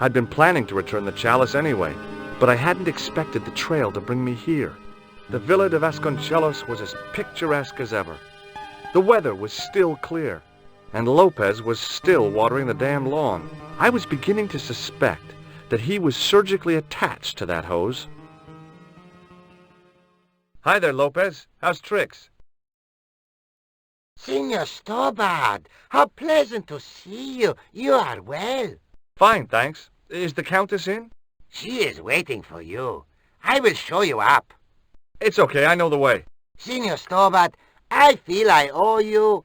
I'd been planning to return the chalice anyway, but I hadn't expected the trail to bring me here. The Villa de Vasconcelos was as picturesque as ever. The weather was still clear, and Lopez was still watering the damn lawn. I was beginning to suspect that he was surgically attached to that hose. Hi there, Lopez. How's tricks? Senor Stobart, how pleasant to see you. You are well. Fine, thanks. Is the Countess in? She is waiting for you. I will show you up. It's okay, I know the way. Senor Stobart, I feel I owe you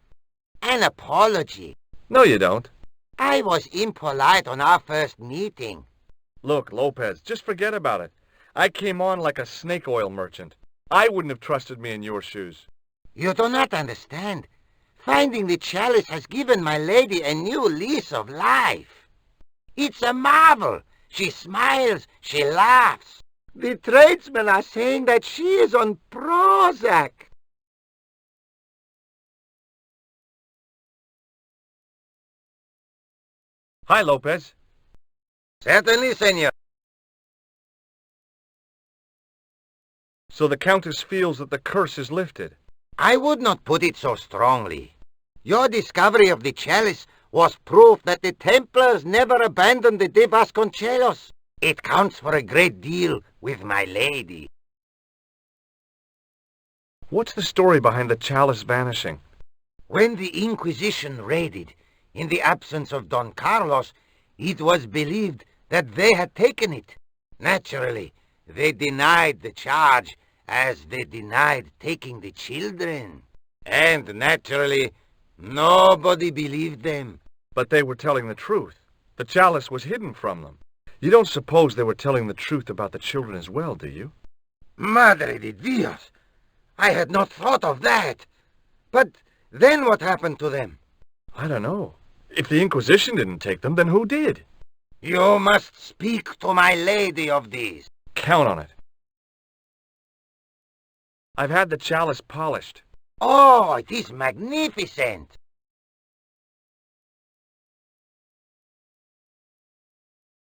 an apology. No, you don't. I was impolite on our first meeting. Look, Lopez, just forget about it. I came on like a snake oil merchant. I wouldn't have trusted me in your shoes. You do not understand. Finding the chalice has given my lady a new lease of life. It's a marvel. She smiles, she laughs. The tradesmen are saying that she is on Prozac. Hi, Lopez. Certainly, senor. So the Countess feels that the curse is lifted. I would not put it so strongly. Your discovery of the chalice was proof that the Templars never abandoned the de Vasconcelos. It counts for a great deal with my lady. What's the story behind the chalice vanishing? When the Inquisition raided, in the absence of Don Carlos, it was believed that they had taken it. Naturally, they denied the charge, as they denied taking the children. And naturally, nobody believed them. But they were telling the truth. The chalice was hidden from them. You don't suppose they were telling the truth about the children as well, do you? Madre de Dios! I had not thought of that. But then what happened to them? I don't know. If the Inquisition didn't take them, then who did? You must speak to my lady of these. Count on it. I've had the chalice polished. Oh, it is magnificent.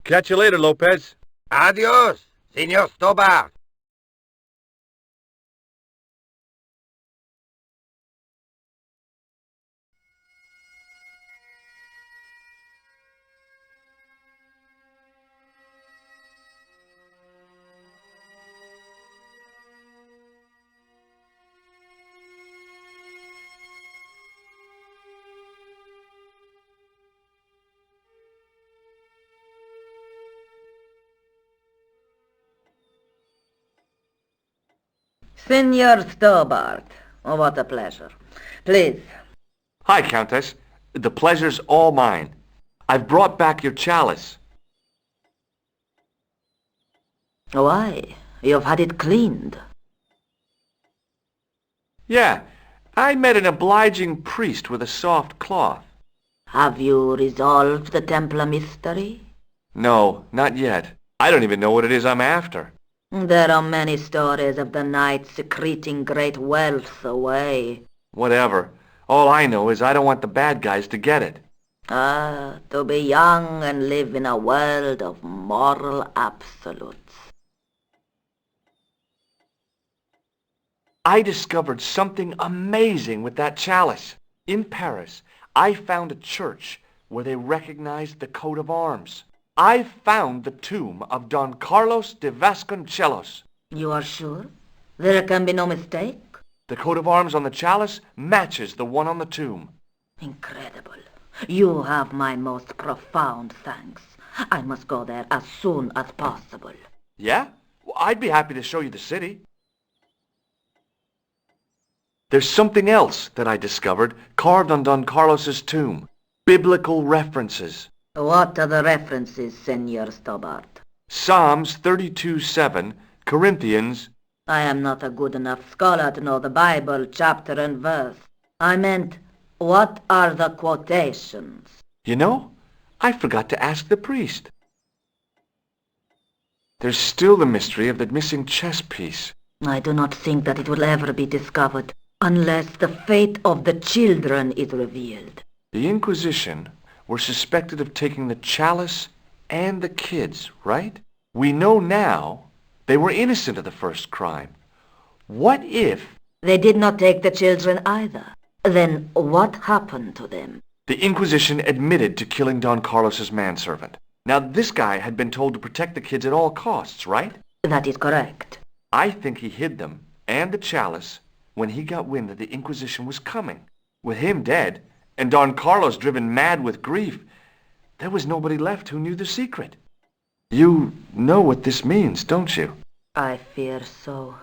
Catch you later, Lopez. Adios, Senor Stobart. Senor Stobart, oh, what a pleasure. Please. Hi, Countess. The pleasure's all mine. I've brought back your chalice. Why? You've had it cleaned. Yeah, I met an obliging priest with a soft cloth. Have you resolved the Templar mystery? No, not yet. I don't even know what it is I'm after. There are many stories of the knight secreting great wealth away. Whatever. All I know is I don't want the bad guys to get it. Ah, to be young and live in a world of moral absolutes. I discovered something amazing with that chalice. In Paris, I found a church where they recognized the coat of arms. I found the tomb of Don Carlos de Vasconcelos. You are sure? There can be no mistake? The coat of arms on the chalice matches the one on the tomb. Incredible. You have my most profound thanks. I must go there as soon as possible. Yeah? Well, I'd be happy to show you the city. There's something else that I discovered carved on Don Carlos's tomb. Biblical references. What are the references, Senor Stobart? Psalms 32:7, Corinthians. I am not a good enough scholar to know the Bible chapter and verse. I meant, what are the quotations? You know, I forgot to ask the priest. There's still the mystery of the missing chess piece. I do not think that it will ever be discovered, unless the fate of the children is revealed. The Inquisition were suspected of taking the chalice and the kids, right? We know now they were innocent of the first crime. What if... They did not take the children either. Then what happened to them? The Inquisition admitted to killing Don Carlos's manservant. Now this guy had been told to protect the kids at all costs, right? That is correct. I think he hid them, and the chalice, when he got wind that the Inquisition was coming. With him dead, and Don Carlos driven mad with grief, there was nobody left who knew the secret. You know what this means, don't you? I fear so.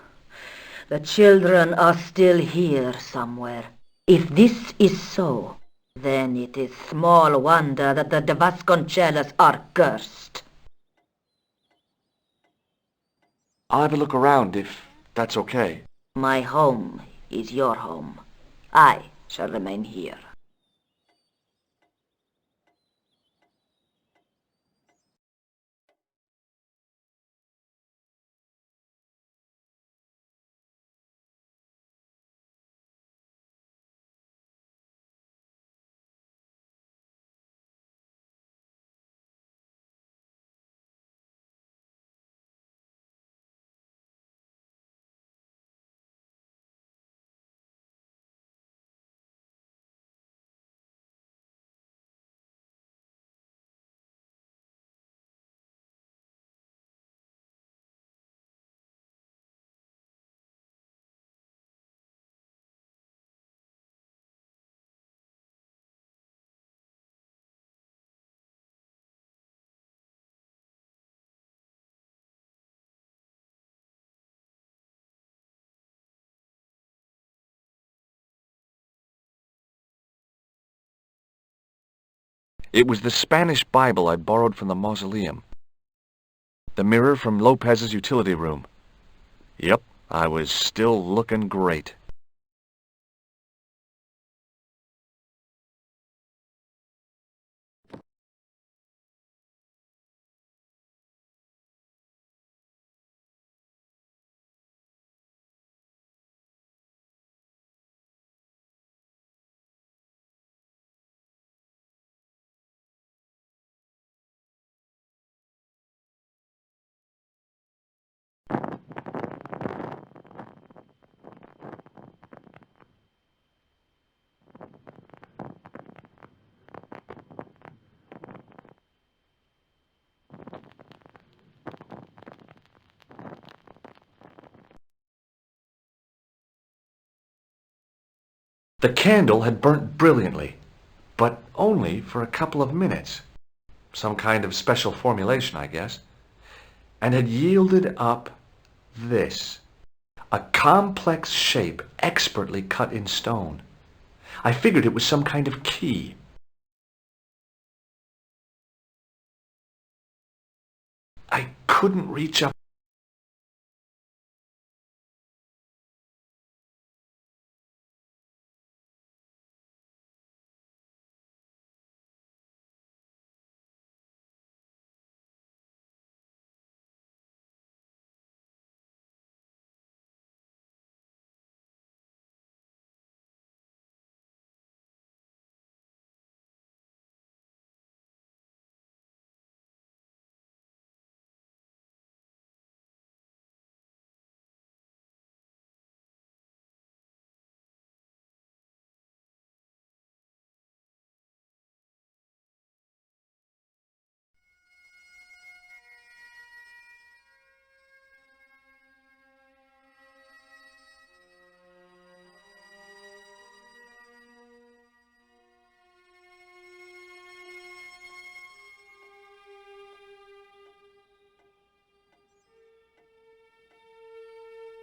The children are still here somewhere. If this is so, then it is small wonder that the de Vasconcellos are cursed. I'll have a look around if that's okay. My home is your home. I shall remain here. It was the Spanish Bible I borrowed from the mausoleum. The mirror from Lopez's utility room. Yep, I was still looking great. The candle had burnt brilliantly, but only for a couple of minutes. Some kind of special formulation, I guess. And had yielded up this. A complex shape expertly cut in stone. I figured it was some kind of key. I couldn't reach up.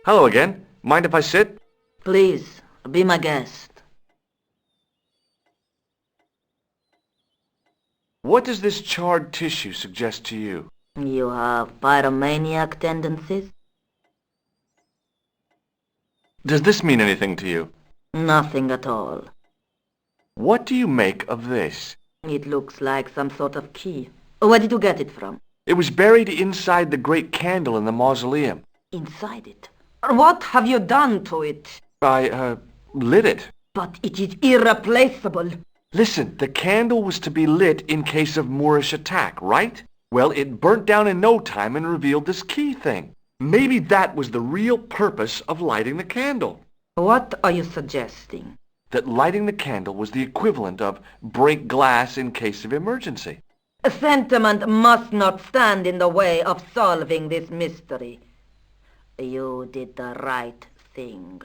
Hello again. Mind if I sit? Please, be my guest. What does this charred tissue suggest to you? You have pyromaniac tendencies? Does this mean anything to you? Nothing at all. What do you make of this? It looks like some sort of key. Where did you get it from? It was buried inside the great candle in the mausoleum. Inside it? What have you done to it? I, lit it. But it is irreplaceable. Listen, the candle was to be lit in case of Moorish attack, right? Well, it burnt down in no time and revealed this key thing. Maybe that was the real purpose of lighting the candle. What are you suggesting? That lighting the candle was the equivalent of break glass in case of emergency. Sentiment must not stand in the way of solving this mystery. You did the right thing.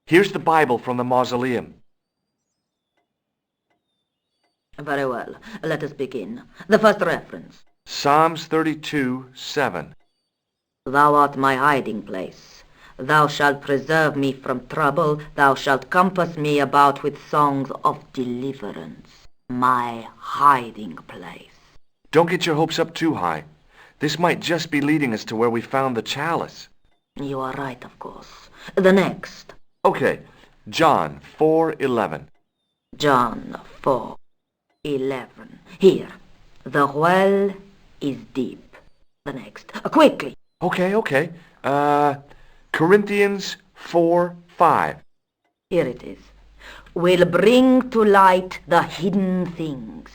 Here's the Bible from the mausoleum. Very well. Let us begin. The first reference. Psalms 32:7. Thou art my hiding place. Thou shalt preserve me from trouble. Thou shalt compass me about with songs of deliverance. My hiding place. Don't get your hopes up too high. This might just be leading us to where we found the chalice. You are right, of course. The next. Okay, John 4:11. John 4:11. Here. The well is deep. The next. Quickly. Okay. Corinthians 4:5. Here it is. Will bring to light the hidden things.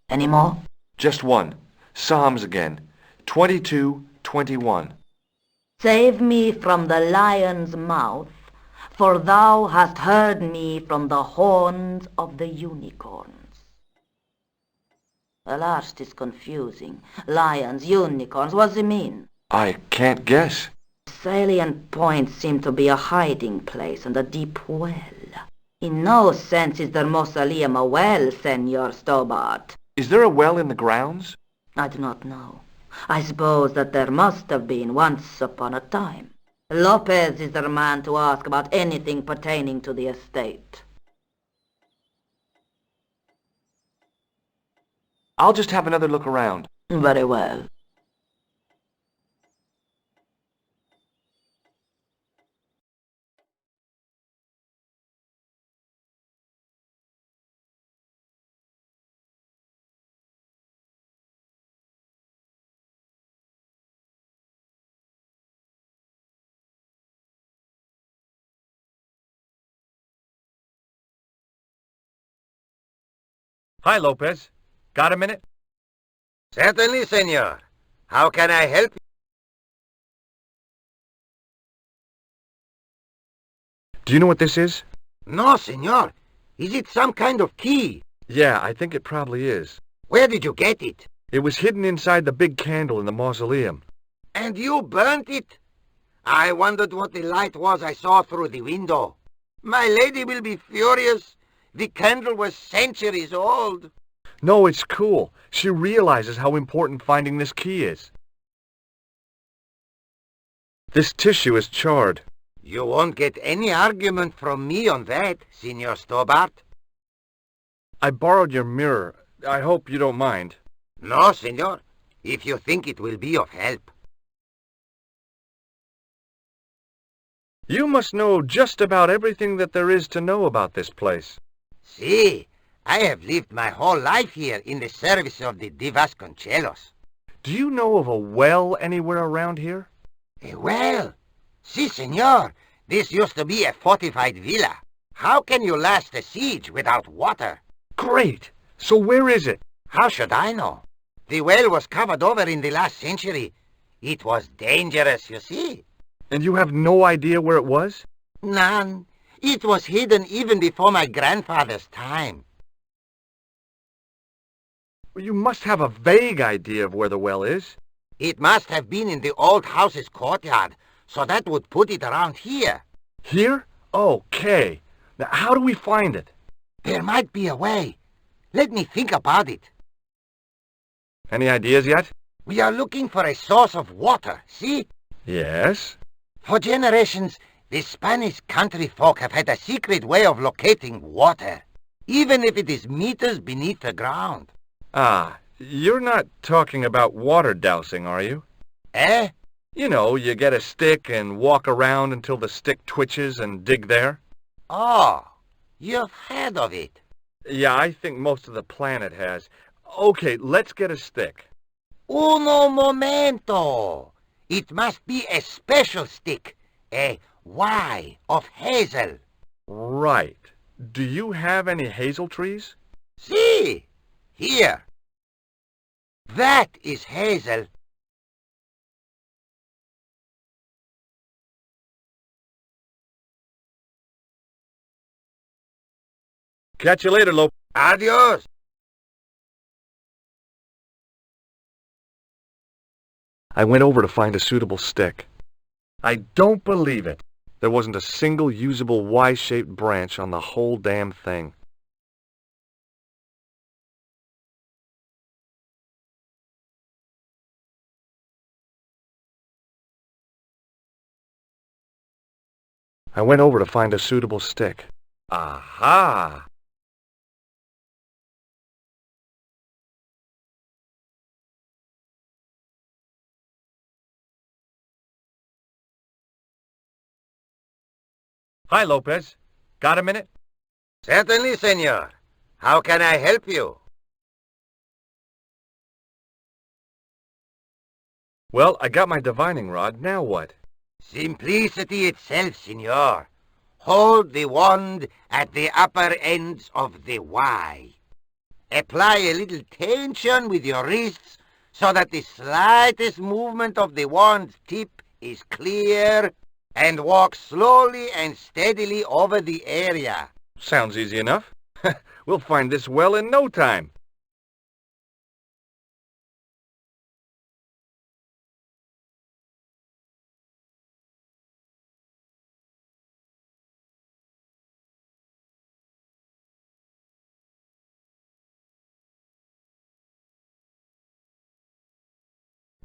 Any more? Just one. Psalms again. 22:21. Save me from the lion's mouth, for thou hast heard me from the horns of the unicorns. The last is confusing. Lions, unicorns, what does it mean? I can't guess. Salient points seem to be a hiding place and a deep well. In no sense is the mausoleum a well, Senor Stobart. Is there a well in the grounds? I do not know. I suppose that there must have been once upon a time. Lopez is the man to ask about anything pertaining to the estate. I'll just have another look around. Very well. Hi, Lopez. Got a minute? Certainly, senor. How can I help you? Do you know what this is? No, senor. Is it some kind of key? Yeah, I think it probably is. Where did you get it? It was hidden inside the big candle in the mausoleum. And you burnt it? I wondered what the light was I saw through the window. My lady will be furious. The candle was centuries old. No, it's cool. She realizes how important finding this key is. This tissue is charred. You won't get any argument from me on that, Senor Stobart. I borrowed your mirror. I hope you don't mind. No, senor. If you think it will be of help. You must know just about everything that there is to know about this place. See, I have lived my whole life here in the service of the Vasconcelos. Do you know of a well anywhere around here? A well? Si, senor. This used to be a fortified villa. How can you last a siege without water? Great! So where is it? How should I know? The well was covered over in the last century. It was dangerous, you see. And you have no idea where it was? None. It was hidden even before my grandfather's time. You must have a vague idea of where the well is. It must have been in the old house's courtyard, so that would put it around here. Here? Okay. Now how do we find it? There might be a way. Let me think about it. Any ideas yet? We are looking for a source of water, see? Yes. For generations, the Spanish country folk have had a secret way of locating water, even if it is meters beneath the ground. Ah, you're not talking about water dousing, are you? Eh? You know, you get a stick and walk around until the stick twitches and dig there. Oh, you've heard of it. Yeah, I think most of the planet has. Okay, let's get a stick. Uno momento. It must be a special stick, a Y of hazel. Right. Do you have any hazel trees? See, here. That is hazel. Catch you later, Lopez. Adios. I went over to find a suitable stick. I don't believe it. There wasn't a single usable Y-shaped branch on the whole damn thing. I went over to find a suitable stick. Aha! Hi, Lopez. Got a minute? Certainly, senor. How can I help you? Well, I got my divining rod. Now what? Simplicity itself, senor. Hold the wand at the upper ends of the Y. Apply a little tension with your wrists so that the slightest movement of the wand's tip is clear, and walk slowly and steadily over the area. Sounds easy enough. We'll find this well in no time.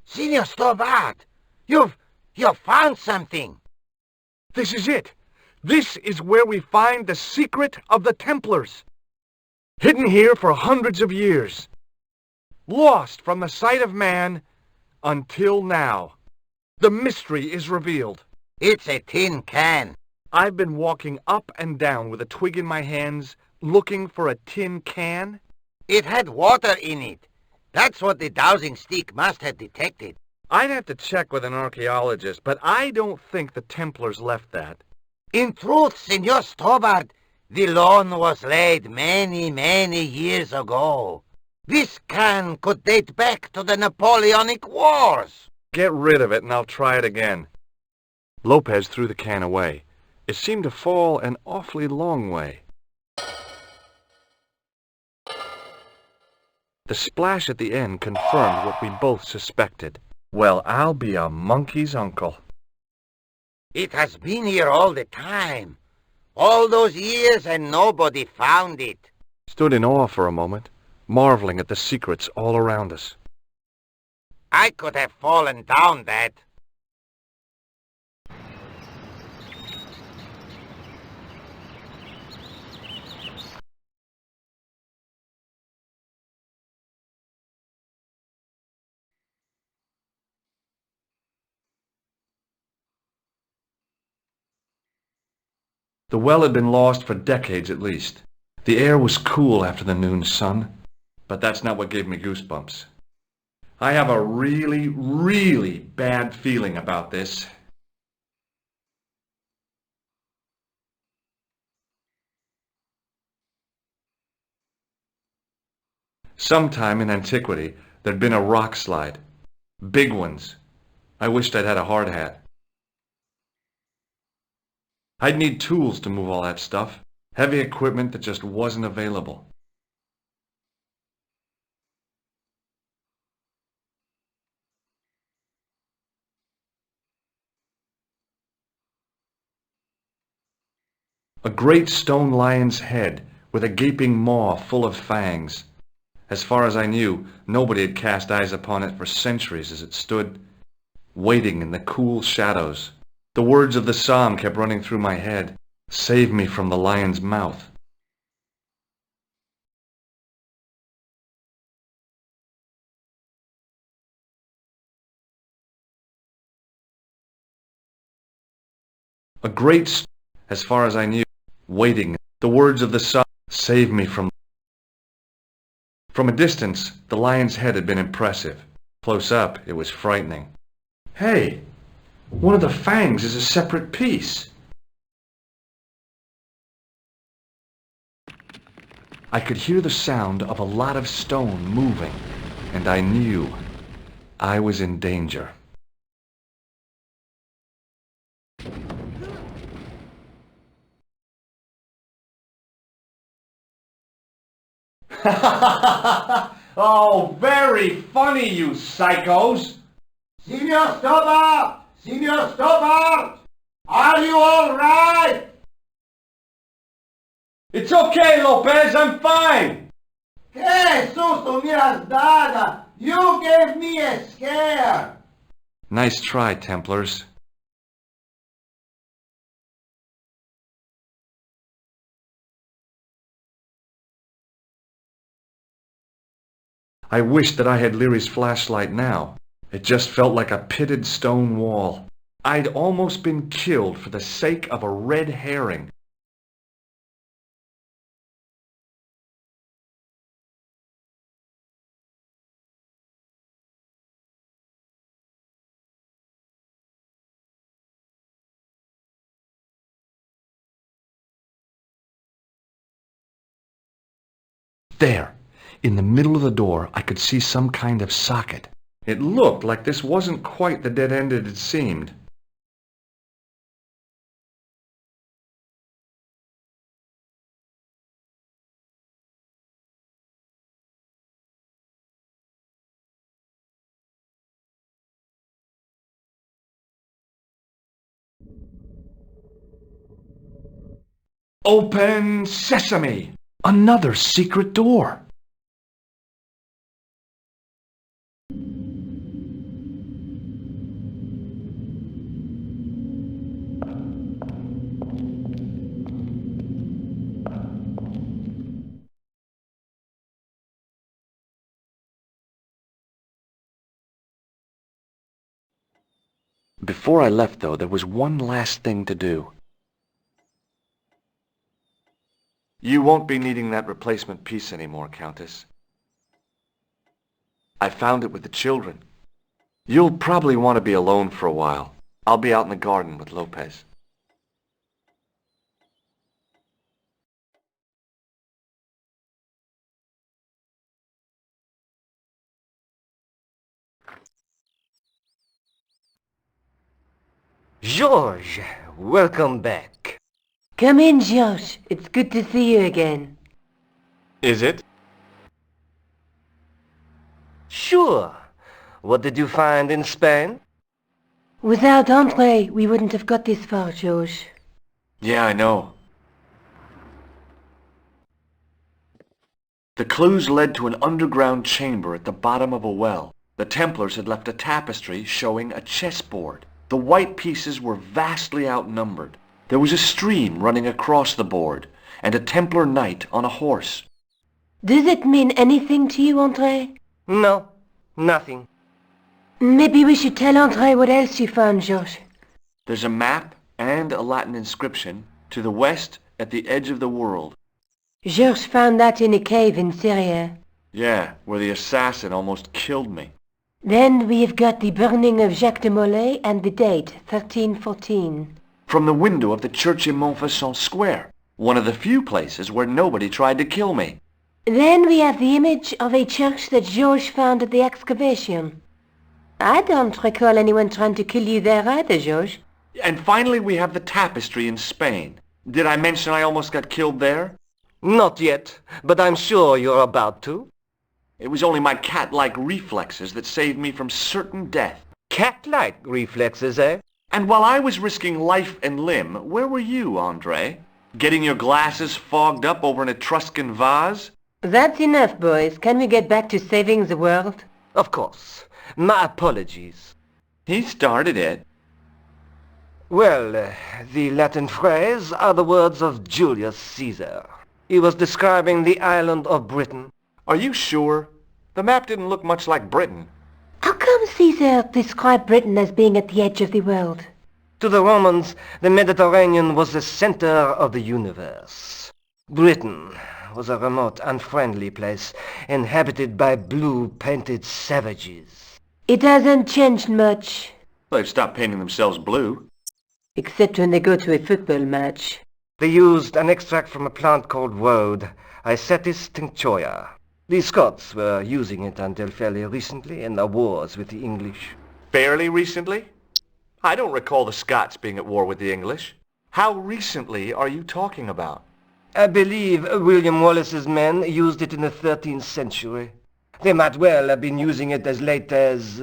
Senor Stobart, you've found something. This is it. This is where we find the secret of the Templars. Hidden here for hundreds of years. Lost from the sight of man until now. The mystery is revealed. It's a tin can. I've been walking up and down with a twig in my hands, looking for a tin can. It had water in it. That's what the dowsing stick must have detected. I'd have to check with an archaeologist, but I don't think the Templars left that. In truth, Senor Stobart, the loan was laid many, many years ago. This can could date back to the Napoleonic Wars. Get rid of it and I'll try it again. Lopez threw the can away. It seemed to fall an awfully long way. The splash at the end confirmed what we both suspected. Well, I'll be a monkey's uncle. It has been here all the time. All those years and nobody found it. Stood in awe for a moment, marveling at the secrets all around us. I could have fallen down that. The well had been lost for decades at least. The air was cool after the noon sun, but that's not what gave me goosebumps. I have a really, really bad feeling about this. Sometime in antiquity, there'd been a rock slide. Big ones. I wished I'd had a hard hat. I'd need tools to move all that stuff. Heavy equipment that just wasn't available. A great stone lion's head with a gaping maw full of fangs. As far as I knew, nobody had cast eyes upon it for centuries as it stood, waiting in the cool shadows. The words of the psalm kept running through my head. Save me from the lion's mouth. A great, as far as I knew, waiting. The words of the psalm. Save me from... From a distance, the lion's head had been impressive. Close up, it was frightening. Hey, one of the fangs is a separate piece. I could hear the sound of a lot of stone moving, and I knew I was in danger. Oh, very funny, you psychos! Signor Stobart! Signor Stobart! Are you all right? It's okay, Lopez, I'm fine! Que susto me has dado! You gave me a scare! Nice try, Templars. I wish that I had Leary's flashlight now. It just felt like a pitted stone wall. I'd almost been killed for the sake of a red herring. There, in the middle of the door, I could see some kind of socket. It looked like this wasn't quite the dead end it had seemed. Open sesame! Another secret door! Before I left, though, there was one last thing to do. You won't be needing that replacement piece anymore, Countess. I found it with the children. You'll probably want to be alone for a while. I'll be out in the garden with Lopez. George, welcome back. Come in, Josh. It's good to see you again. Is it? Sure. What did you find in Spain? Without André, we wouldn't have got this far, George. Yeah, I know. The clues led to an underground chamber at the bottom of a well. The Templars had left a tapestry showing a chessboard. The white pieces were vastly outnumbered. There was a stream running across the board, and a Templar knight on a horse. Does it mean anything to you, André? No, nothing. Maybe we should tell André what else you found, Josh. There's a map and a Latin inscription to the west at the edge of the world. George found that in a cave in Syria. Yeah, where the assassin almost killed me. Then we have got the burning of Jacques de Molay and the date, 1314. From the window of the church in Montfaucon Square, one of the few places where nobody tried to kill me. Then we have the image of a church that George found at the excavation. I don't recall anyone trying to kill you there either, George. And finally we have the tapestry in Spain. Did I mention I almost got killed there? Not yet, but I'm sure you're about to. It was only my cat-like reflexes that saved me from certain death. Cat-like reflexes, eh? And while I was risking life and limb, where were you, André? Getting your glasses fogged up over an Etruscan vase? That's enough, boys. Can we get back to saving the world? Of course. My apologies. He started it. Well, the Latin phrase are the words of Julius Caesar. He was describing the island of Britain. Are you sure? The map didn't look much like Britain. How come Caesar described Britain as being at the edge of the world? To the Romans, the Mediterranean was the center of the universe. Britain was a remote, unfriendly place, inhabited by blue-painted savages. It hasn't changed much. They've stopped painting themselves blue. Except when they go to a football match. They used an extract from a plant called woad, Icetis tinctoria. The Scots were using it until fairly recently in the wars with the English. Fairly recently? I don't recall the Scots being at war with the English. How recently are you talking about? I believe William Wallace's men used it in the 13th century. They might well have been using it as late as...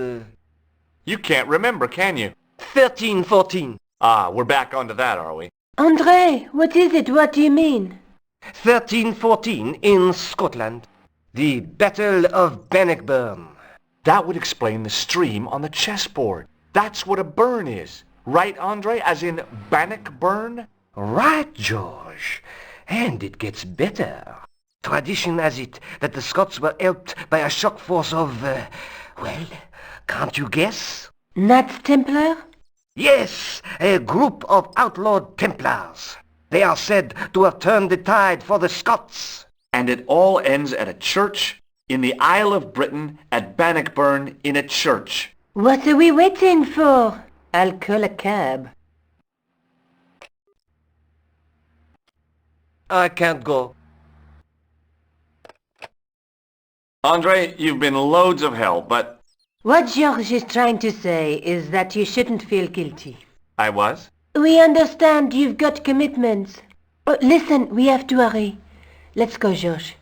You can't remember, can you? 1314. Ah, we're back onto that, are we? André, what is it? What do you mean? 1314 in Scotland. The Battle of Bannockburn. That would explain the stream on the chessboard. That's what a burn is. Right, Andre? As in Bannockburn? Right, George. And it gets better. Tradition has it that the Scots were helped by a shock force of, well, can't you guess? Knights Templar? Yes, a group of outlawed Templars. They are said to have turned the tide for the Scots. And it all ends at a church in the Isle of Britain at Bannockburn in a church. What are we waiting for? I'll call a cab. I can't go. Andre, you've been loads of help, but... What George is trying to say is that you shouldn't feel guilty. I was? We understand you've got commitments. Oh, listen, we have to hurry. Let's go, George.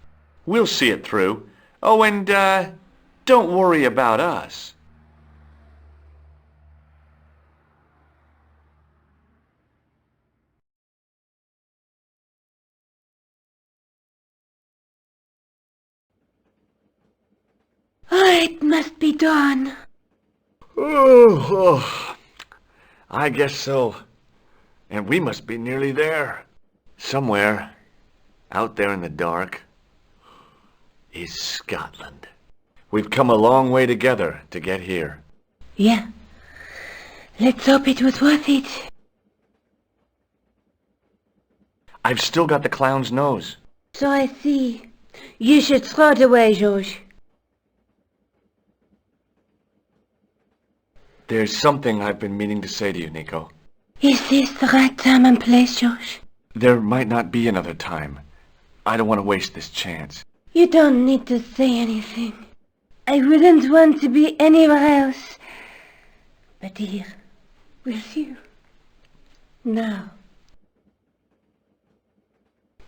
We'll see it through. Oh, and, don't worry about us. Oh, it must be dawn. Oh, I guess so. And we must be nearly there. Somewhere, out there in the dark, is Scotland. We've come a long way together to get here. Yeah. Let's hope it was worth it. I've still got the clown's nose. So I see. You should throw it away, George. There's something I've been meaning to say to you, Nico. Is this the right time and place, George? There might not be another time. I don't want to waste this chance. You don't need to say anything. I wouldn't want to be anywhere else. But here, with you. Now.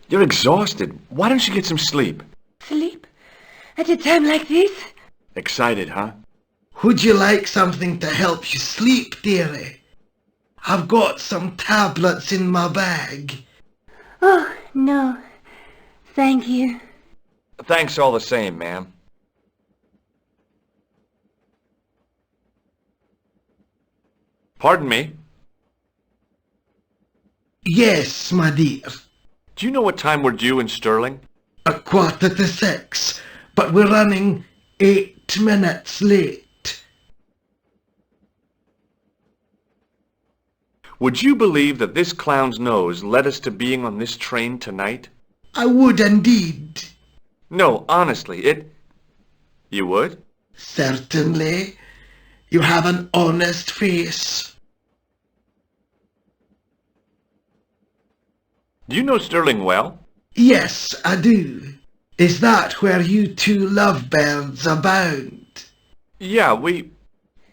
You're exhausted. Why don't you get some sleep? Sleep? At a time like this? Excited, huh? Would you like something to help you sleep, dearie? I've got some tablets in my bag. Oh, no. Thank you. Thanks all the same, ma'am. Pardon me? Yes, my dear. Do you know what time we're due in Stirling? 6:15, but we're running 8 minutes late. Would you believe that this clown's nose led us to being on this train tonight? I would indeed. No, honestly, it... You would? Certainly. You have an honest face. Do you know Stirling well? Yes, I do. Is that where you two lovebirds abound? Yeah, we...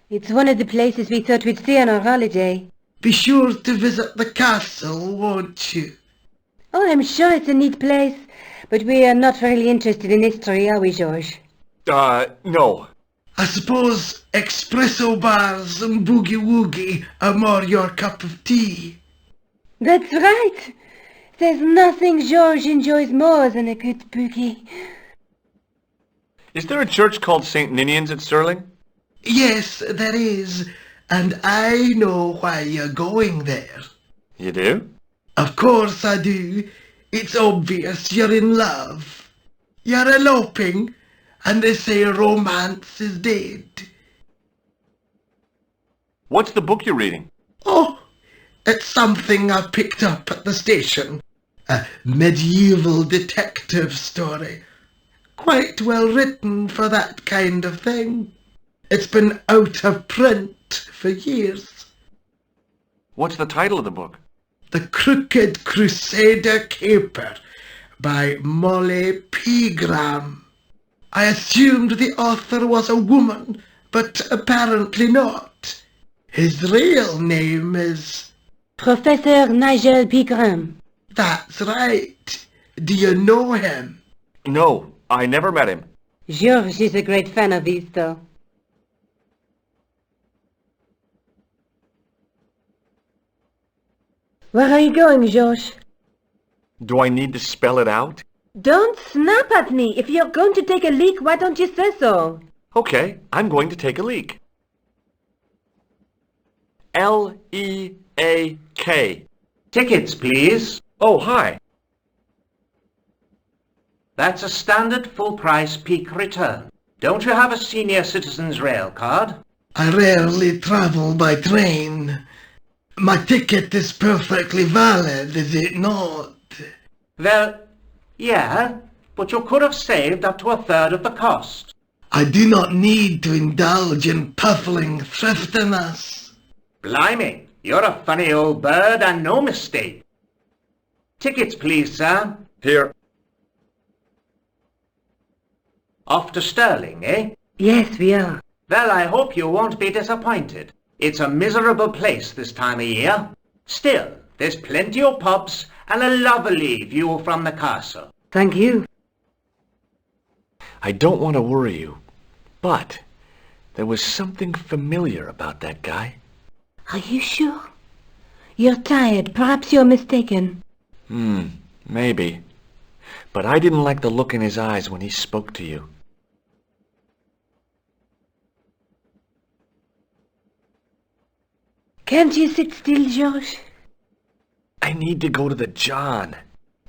It's one of the places we thought we'd see on our holiday. Be sure to visit the castle, won't you? Oh, I'm sure it's a neat place. But we are not really interested in history, are we, George? No. I suppose espresso bars and boogie-woogie are more your cup of tea. That's right. There's nothing George enjoys more than a good boogie. Is there a church called St. Ninian's at Stirling? Yes, there is, and I know why you're going there. You do? Of course I do. It's obvious you're in love. You're eloping, and they say romance is dead. What's the book you're reading? Oh, it's something I picked up at the station. A medieval detective story. Quite well written for that kind of thing. It's been out of print for years. What's the title of the book? The Crooked Crusader Caper by Molly Pegram. I assumed the author was a woman, but apparently not. His real name is... Professor Nigel Pegram. That's right. Do you know him? No, I never met him. George is a great fan of these, though. Where are you going, George? Do I need to spell it out? Don't snap at me. If you're going to take a leak, why don't you say so? Okay, I'm going to take a leak. L-E-A-K. Tickets, please. Oh, hi. That's a standard full-price peak return. Don't you have a senior citizen's rail card? I rarely travel by train. My ticket is perfectly valid, is it not? Well, yeah, but you could have saved up to a third of the cost. I do not need to indulge in puffling thriftiness. Blimey, you're a funny old bird and no mistake. Tickets, please, sir. Here. Off to Stirling, eh? Yes, we are. Well, I hope you won't be disappointed. It's a miserable place this time of year. Still, there's plenty of pubs and a lovely view from the castle. Thank you. I don't want to worry you, but there was something familiar about that guy. Are you sure? You're tired. Perhaps you're mistaken. Maybe. But I didn't like the look in his eyes when he spoke to you. Can't you sit still, George? I need to go to the John.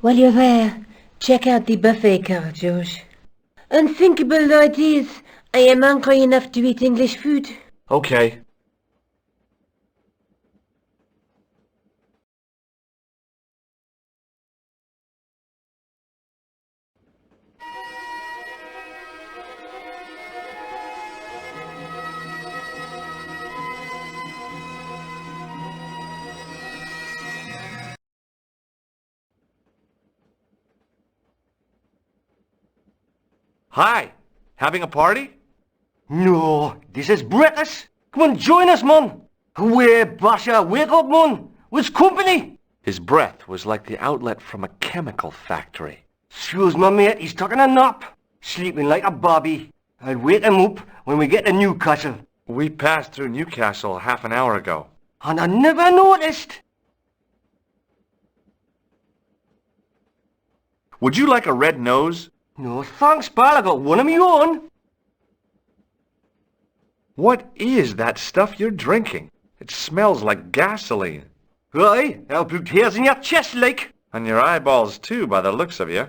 While you're there, check out the buffet car, George. Unthinkable though it is, I am hungry enough to eat English food. Okay. Hi, having a party? No, this is breakfast. Come on, join us, man. Away, Basha, wake up, man. What's company? His breath was like the outlet from a chemical factory. Excuse me, mate, he's taking a nap. Sleeping like a bobby. I'll wake him up when we get to Newcastle. We passed through Newcastle half an hour ago. And I never noticed. Would you like a red nose? No, thanks, pal. I got one of my own. What is that stuff you're drinking? It smells like gasoline. Aye, I'll put hairs in your chest, like. And your eyeballs, too, by the looks of you.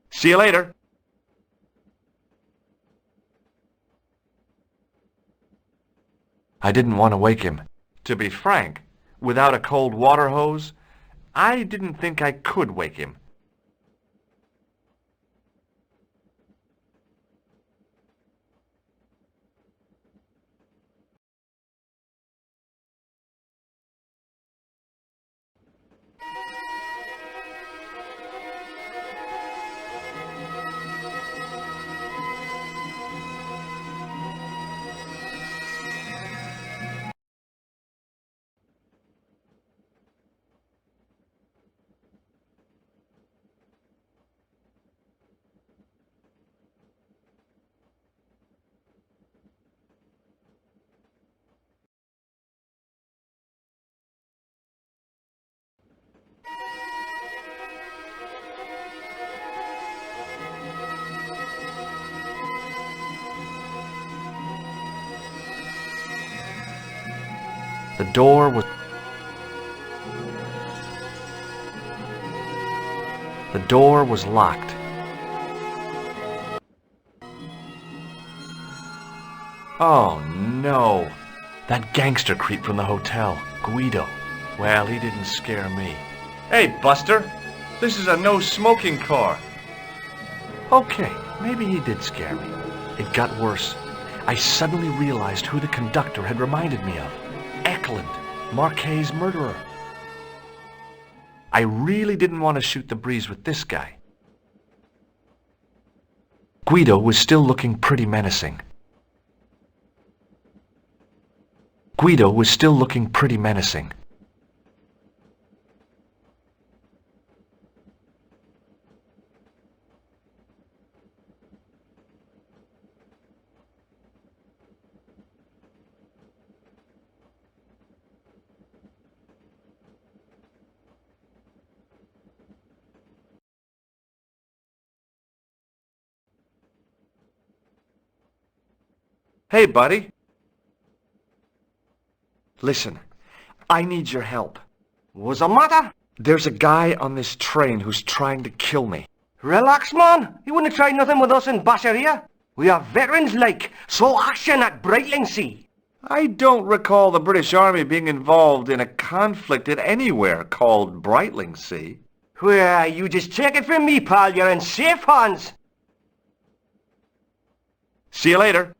See you later. I didn't want to wake him. To be frank, without a cold water hose, I didn't think I could wake him. The door was locked. Oh no! That gangster creep from the hotel, Guido. Well, he didn't scare me. Hey, Buster! This is a no-smoking car. Okay, maybe he did scare me. It got worse. I suddenly realized who the conductor had reminded me of. Eklund, Marquet's murderer. I really didn't want to shoot the breeze with this guy. Guido was still looking pretty menacing. Guido was still looking pretty menacing. Hey, buddy. Listen, I need your help. What's the matter? There's a guy on this train who's trying to kill me. Relax, man. You wouldn't try nothing with us in Basharia. We are veterans like, so action at Brightlingsea. I don't recall the British Army being involved in a conflict at anywhere called Brightlingsea. Well, you just take it from me, pal. You're in safe hands. See you later.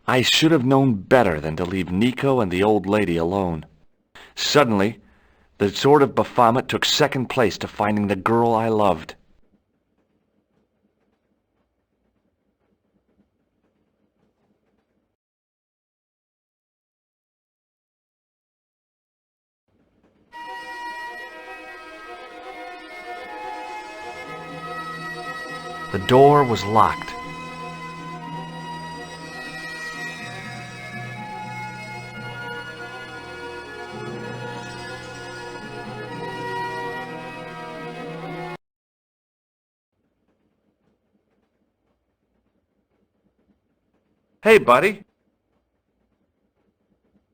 I should have known better than to leave Nico and the old lady alone. Suddenly, the sword of Baphomet took second place to finding the girl I loved. The door was locked. Hey, buddy.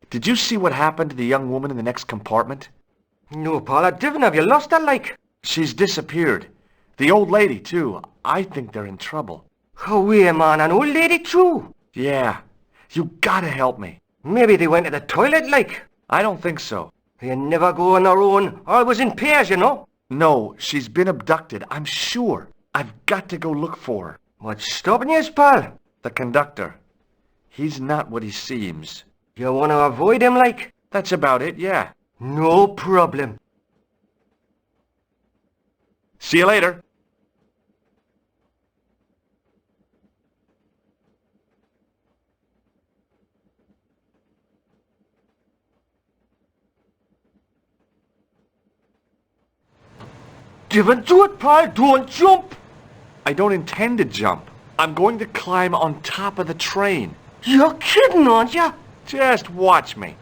Did you see what happened to the young woman in the next compartment? No, pal, I didn't. Have you lost her, like? She's disappeared. The old lady, too. I think they're in trouble. Oh, wait, man, an old lady, too? Yeah. You gotta help me. Maybe they went to the toilet, like? I don't think so. They never go on their own. Always in pairs, you know? No, she's been abducted, I'm sure. I've got to go look for her. What's stopping you, pal? The conductor. He's not what he seems. You want to avoid him, like? That's about it, yeah. No problem. See you later. Don't do it, pal. Don't jump. I don't intend to jump. I'm going to climb on top of the train. You're kidding, aren't you? Just watch me.